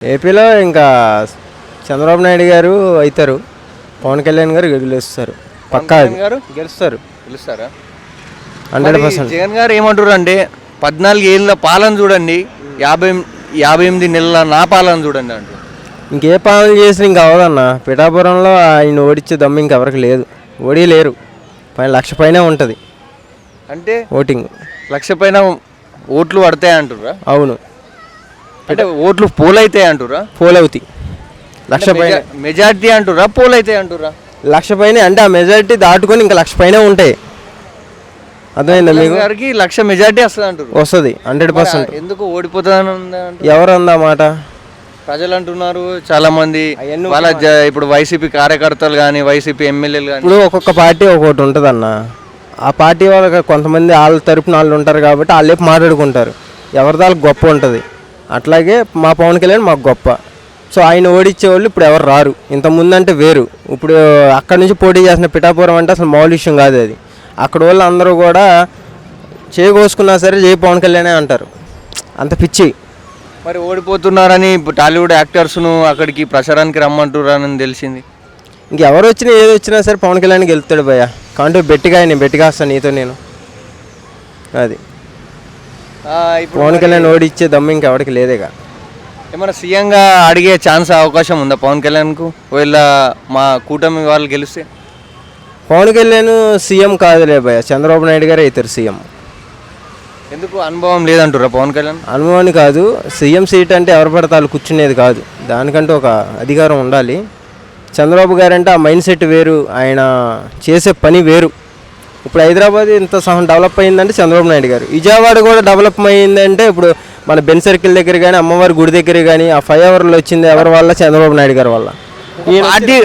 ఏపీలో ఇంకా చంద్రబాబు నాయుడు గారు అవుతారు, పవన్ కళ్యాణ్ గారు గెలుస్తారు, పక్కా గారు గెలుస్తారు, పిలుస్తారా? 100%. జగన్ గారు ఏమంటారు అంటే 14 ఏళ్ళ పాలన చూడండి, 58 నెలల నా పాలన చూడండి అంటారు. ఇంకే పాలన చేసినా ఇంకా అవదన్న. పిఠాపురంలో ఆయన ఓడించే దమ్ము ఇంకెవరికి లేదు, ఓడిలేరు. పైన 1,00,000 పైనే ఉంటుంది అంటే ఓటింగ్. 1,00,000 పైన ఓట్లు పడతాయి అంటురా? అవును, అంటే ఓట్లు పోలైతాయి అంటురా? పోలవుతాయి. 1,00,000 పైన మెజార్టీ అంటురా, పోలైతాయి అంటురా? 1,00,000 పైన అంటే ఆ మెజారిటీ దాటుకొని ఇంకా 1,00,000 పైనే ఉంటాయి. అర్థమైందా మీకు? గారికి 1,00,000 మెజార్టీ వస్తుంది అంటారు. వస్తుంది 100%. ఎందుకు ఓడిపోతుందని ఎవరు అందా మాట? ప్రజలు అంటున్నారు చాలా మంది. వాళ్ళ ఇప్పుడు వైసీపీ కార్యకర్తలు కానీ వైసీపీ ఎమ్మెల్యేలు కానీ ఇప్పుడు ఒక్కొక్క పార్టీ ఒక్కొక్కటి ఉంటుంది అన్న. ఆ పార్టీ వాళ్ళకి కొంతమంది వాళ్ళ తరపున వాళ్ళు ఉంటారు కాబట్టి వాళ్ళే మాట్లాడుకుంటారు, ఎవరిది వాళ్ళకి గొప్ప ఉంటుంది. అట్లాగే మా పవన్ కళ్యాణ్ మాకు గొప్ప. సో ఆయన ఓడించేవాళ్ళు ఇప్పుడు ఎవరు రారు. ఇంతకుముందు అంటే వేరు. ఇప్పుడు అక్కడ నుంచి పోటీ చేసిన పిఠాపురం అంటే అసలు మామూలు విషయం కాదు అది. అక్కడ వాళ్ళు అందరూ కూడా చేయకోసుకున్నా సరే జై పవన్ కళ్యాణే అంటారు, అంత పిచ్చి. మరి ఓడిపోతున్నారని టాలీవుడ్ యాక్టర్స్ను అక్కడికి ప్రచారానికి రమ్మంటున్నారని తెలిసింది. ఇంకెవరు వచ్చినా ఏది వచ్చినా సరే పవన్ కళ్యాణ్ గెలుస్తాడు భయ్య. కాబట్టి బెట్టిగా నేను బెట్టిగా వస్తాను నీతో నేను. అది పవన్ కళ్యాణ్ ఓడిచ్చే దమ్ము ఇంకెవరికి లేదేగా. ఏమైనా సీఎంగా అడిగే ఛాన్స్ అవకాశం ఉందా పవన్ కళ్యాణ్కు ఒకవేళ మా కూటమి వాళ్ళు గెలిస్తే? పవన్ కళ్యాణ్ సీఎం కాదులే భయ్య, చంద్రబాబు నాయుడు గారు అవుతారు సీఎం. ఎందుకు అనుభవం లేదంటారా పవన్ కళ్యాణ్? అనుభవాన్ని కాదు, సీఎం సీట్ అంటే ఎవరు పడతారు కూర్చునేది కాదు, దానికంటే ఒక అధికారం ఉండాలి. చంద్రబాబు గారు అంటే ఆ మైండ్ సెట్ వేరు, ఆయన చేసే పని వేరు. ఇప్పుడు హైదరాబాద్ ఇంత సహం డెవలప్ అయిందంటే చంద్రబాబు నాయుడు గారు. విజయవాడ కూడా డెవలప్ అయిందంటే ఇప్పుడు మన బెన్ సర్కిల్ దగ్గర కానీ అమ్మవారి గుడి దగ్గర కానీ ఆ 5 అవర్లు వచ్చింది ఎవరి వల్ల? చంద్రబాబు నాయుడు గారి వల్ల. పార్టీ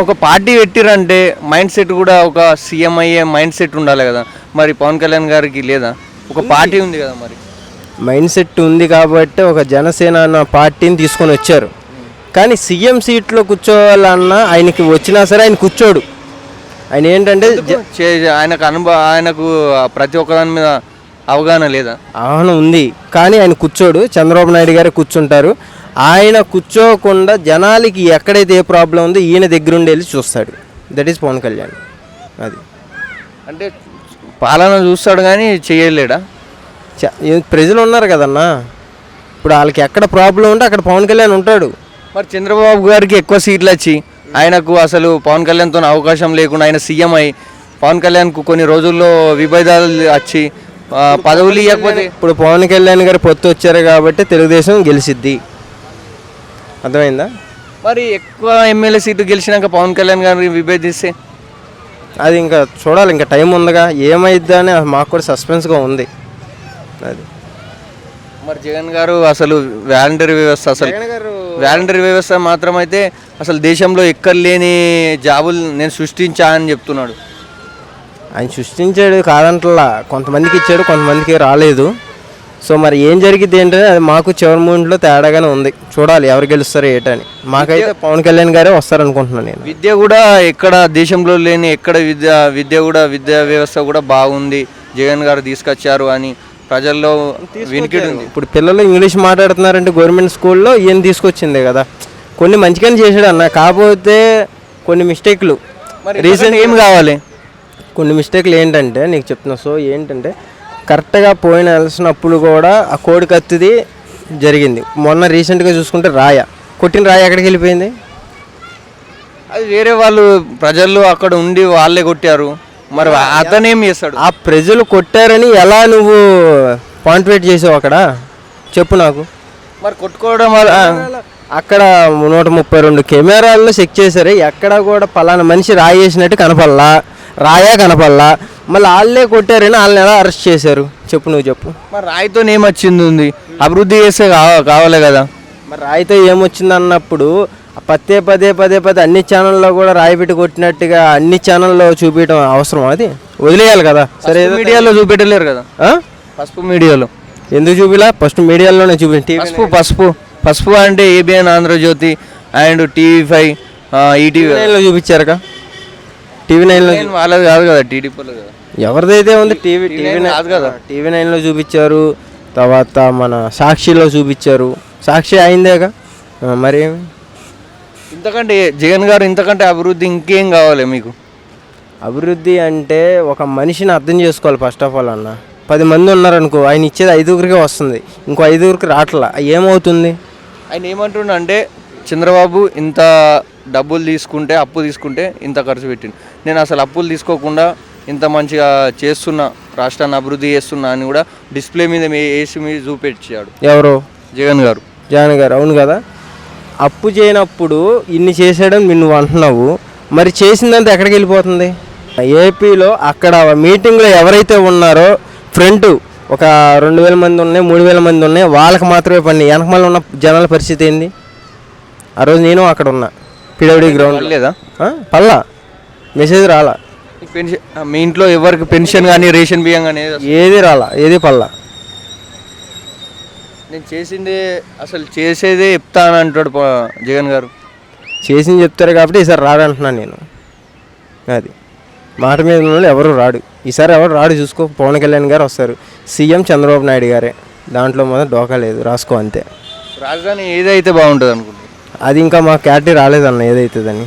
ఒక పార్టీ పెట్టిరంటే మైండ్ సెట్ కూడా ఒక సీఎం అయ్యే మైండ్ సెట్ ఉండాలి కదా. మరి పవన్ కళ్యాణ్ గారికి లేదా? ఒక పార్టీ ఉంది కదా, మరి మైండ్ సెట్ ఉంది కాబట్టి ఒక జనసేన అన్న పార్టీని తీసుకొని వచ్చారు. కానీ సీఎం సీట్లో కూర్చోవాలన్నా ఆయనకి వచ్చినా సరే ఆయన కూర్చోడు. ఆయన ఏంటంటే ఆయనకు ప్రతి ఒక్కదాని మీద అవగాహన లేదా? అవగాహన ఉంది కానీ ఆయన కూర్చోడు. చంద్రబాబు నాయుడు గారే కూర్చుంటారు. ఆయన కూర్చోకుండా జనాలకి ఎక్కడైతే ఏ ప్రాబ్లం ఉందో ఈయన దగ్గరుండి వెళ్ళి చూస్తాడు. That is Pawan Kalyan. అది అంటే పాలన చూస్తాడు కానీ చేయలేడా? ప్రజలు ఉన్నారు కదన్నా, ఇప్పుడు వాళ్ళకి ఎక్కడ ప్రాబ్లం ఉంటే అక్కడ పవన్ కళ్యాణ్ ఉంటాడు. మరి చంద్రబాబు గారికి ఎక్కువ సీట్లు వచ్చి ఆయనకు అసలు పవన్ కళ్యాణ్తో అవకాశం లేకుండా ఆయన సీఎం అయి పవన్ కళ్యాణ్కు కొన్ని రోజుల్లో విభేదాలు వచ్చి పదవులు ఇవ్వకపోతే ఇప్పుడు పవన్ కళ్యాణ్ గారు పొత్తు వచ్చారు కాబట్టి తెలుగుదేశం గెలిచిద్ది. అర్థమైందా? మరి ఎక్కువ ఎమ్మెల్యే సీట్లు గెలిచినాక పవన్ కళ్యాణ్ గారిని విభేదిస్తే అది ఇంకా చూడాలి, ఇంకా టైం ఉందిగా, ఏమైద్దా అని మాకు కూడా సస్పెన్స్గా ఉంది. అది మరి జగన్ గారు అసలు వాలంటరీ వ్యవస్థ మాత్రం అయితే అసలు దేశంలో ఎక్కడ లేని జాబులు నేను సృష్టించా అని చెప్తున్నాడు. ఆయన సృష్టించాడు కాదంటలా, కొంతమందికి ఇచ్చాడు, కొంతమందికి రాలేదు. సో మరి ఏం జరిగింది ఏంటంటే అది మాకు చివరి మూమెంట్లో తేడాగానే ఉంది. చూడాలి ఎవరు గెలుస్తారో ఏటని. మాకైతే పవన్ కళ్యాణ్ గారే వస్తారనుకుంటున్నాను నేను. విద్య కూడా ఎక్కడ దేశంలో లేని ఎక్కడ విద్యా వ్యవస్థ కూడా బాగుంది, జగన్ గారు తీసుకొచ్చారు అని ప్రజల్లో వినికిడి ఉంది. ఇప్పుడు పిల్లలు ఇంగ్లీష్ మాట్లాడుతున్నారంటే గవర్నమెంట్ స్కూల్లో ఈయన తీసుకొచ్చిందే కదా. కొన్ని మంచిగానే చేశాడు అన్న, కాకపోతే కొన్ని మిస్టేక్లు రీసెంట్ ఏం కావాలి. కొన్ని మిస్టేక్లు ఏంటంటే నీకు చెప్తున్నా. సో ఏంటంటే కరెక్ట్గా పోయిన వెళ్ళినప్పుడు కూడా ఆ కోడి కత్తిది జరిగింది. మొన్న రీసెంట్గా చూసుకుంటే కొట్టిన రాయ ఎక్కడికి వెళ్ళిపోయింది? అది వేరే వాళ్ళు ప్రజలు అక్కడ ఉండి వాళ్ళే కొట్టారు. మరి అతను ఏం చేస్తాడు? ఆ ప్రజలు కొట్టారని ఎలా నువ్వు పాయింట్ చేసావు అక్కడ చెప్పు నాకు. మరి కొట్టుకోవడం అక్కడ 132 కెమెరాల్లో చెక్ చేశారు, ఎక్కడ కూడా పలానా మనిషి రాయి వేసినట్టు కనపల్లా. మళ్ళీ వాళ్ళే కొట్టారని వాళ్ళని ఎలా అరెస్ట్ చేశారు చెప్పు, నువ్వు చెప్పు. మరి రాయితో ఏమొచ్చింది ఉంది? అభివృద్ధి చేస్తే కావాలి కదా. మరి రాయితో ఏమొచ్చింది అన్నప్పుడు పదే అన్ని ఛానల్లో కూడా రాయి పెట్టి కొట్టినట్టుగా అన్ని ఛానల్లో చూపించడం అవసరం? అది వదిలేయాలి కదా. సరే మీడియాలో చూపెట్టలేరు కదా. పసుపు మీడియాలో ఎందుకు చూపిలా? ఫస్ట్ మీడియాలోనే చూపించి పసుపు అంటే ABN Andhra Jyothi and TV5 ETV చూపించారుగా. TV9లో వాళ్ళది కాదు కదా, టీడీపీలో కదా. ఎవరిదైతే ఉంది టీవీ9 కాదు కదా. TV9లో చూపించారు, తర్వాత మన సాక్షిలో చూపించారు. సాక్షి అయిందేగా. మరి ఇంతకంటే జగన్ గారు ఇంతకంటే అభివృద్ధి ఇంకేం కావాలి మీకు? అభివృద్ధి అంటే ఒక మనిషిని అర్థం చేసుకోవాలి ఫస్ట్ ఆఫ్ ఆల్ అన్న. 10 మంది ఉన్నారనుకో, ఆయన ఇచ్చేది 5గురికే వస్తుంది, ఇంకో 5గురికి రావట్లా, ఏమవుతుంది? ఆయన ఏమంటుండ అంటే చంద్రబాబు ఇంత డబ్బులు తీసుకుంటే, అప్పు తీసుకుంటే ఇంత ఖర్చు పెట్టింది, నేను అసలు అప్పులు తీసుకోకుండా ఇంత మంచిగా చేస్తున్నా, రాష్ట్రాన్ని అభివృద్ధి చేస్తున్నా అని కూడా డిస్ప్లే మీద వేసి మీద చూపెట్టాడు. ఎవరు? జగన్ గారు. జగన్ గారు, అవును కదా. అప్పు చేయనప్పుడు ఇన్ని చేసాడని నువ్వు అంటున్నావు, మరి చేసిందంతా ఎక్కడికి వెళ్ళిపోతుంది? ఏపీలో అక్కడ మీటింగ్లో ఎవరైతే ఉన్నారో ఫ్రంట్ ఒక 2000 మంది ఉన్నాయి, 3000 మంది ఉన్నాయి, వాళ్ళకి మాత్రమే పని. వెనకమల్ల ఉన్న జనాల పరిస్థితి ఏంది? ఆ రోజు నేను అక్కడ ఉన్నా, పిడబ్ల్యూడి గ్రౌండ్ లేదా పల్లా మెసేజ్ రాలా. పెన్షన్ మీ ఇంట్లో ఎవరికి పెన్షన్ కానీ రేషన్ బియ్యం కానీ ఏది రాలా, ఏది పల్లా. నేను చేసిందే అసలు చేసేదే చెప్తాను అంటాడు జగన్ గారు. చేసింది చెప్తారు కాబట్టి ఈసారి రాడంటున్నాను నేను. అది మాట మీద ఉన్న వాళ్ళు ఎవరు రాడు, ఈసారి ఎవరు రాడు. చూసుకో, పవన్ కళ్యాణ్ గారు వస్తారు, సీఎం చంద్రబాబు నాయుడు గారే, దాంట్లో మాత్రం డోకా లేదు, రాసుకో అంతే. రాజధాని ఏదైతే బాగుంటుంది అనుకుంటున్నాను. అది ఇంకా మా క్లారిటీ రాలేదన్న ఏదైతుందని.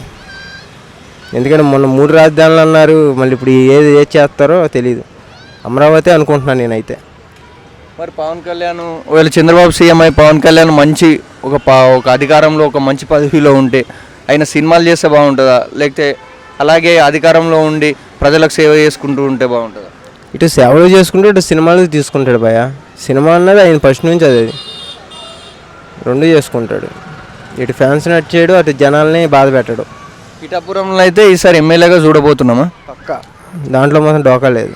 ఎందుకంటే మొన్న 3 రాజధానులు అన్నారు, మళ్ళీ ఇప్పుడు ఏది చేస్తారో తెలియదు. అమరావతి అనుకుంటున్నాను నేనైతే. మరి పవన్ కళ్యాణ్ ఒకవేళ చంద్రబాబు సీఎం అయి పవన్ కళ్యాణ్ మంచి ఒక అధికారంలో ఒక మంచి పదవిలో ఉంటే ఆయన సినిమాలు చేస్తే బాగుంటుందా, లేకపోతే అలాగే అధికారంలో ఉండి ప్రజలకు సేవ చేసుకుంటూ ఉంటే బాగుంటుందా? ఇటు సేవలు చేసుకుంటూ ఇటు సినిమాలు తీసుకుంటాడు భయ. సినిమా అన్నది ఆయన ఫస్ట్ నుంచి అది 2 చేసుకుంటాడు. ఇటు ఫ్యాన్స్ నచ్చాడు, అటు జనాల్ని బాధ పెట్టాడు. పిఠాపురంలో అయితే ఈసారి ఎమ్మెల్యేగా చూడబోతున్నామా? పక్కా, దాంట్లో మాత్రం డోకా లేదు.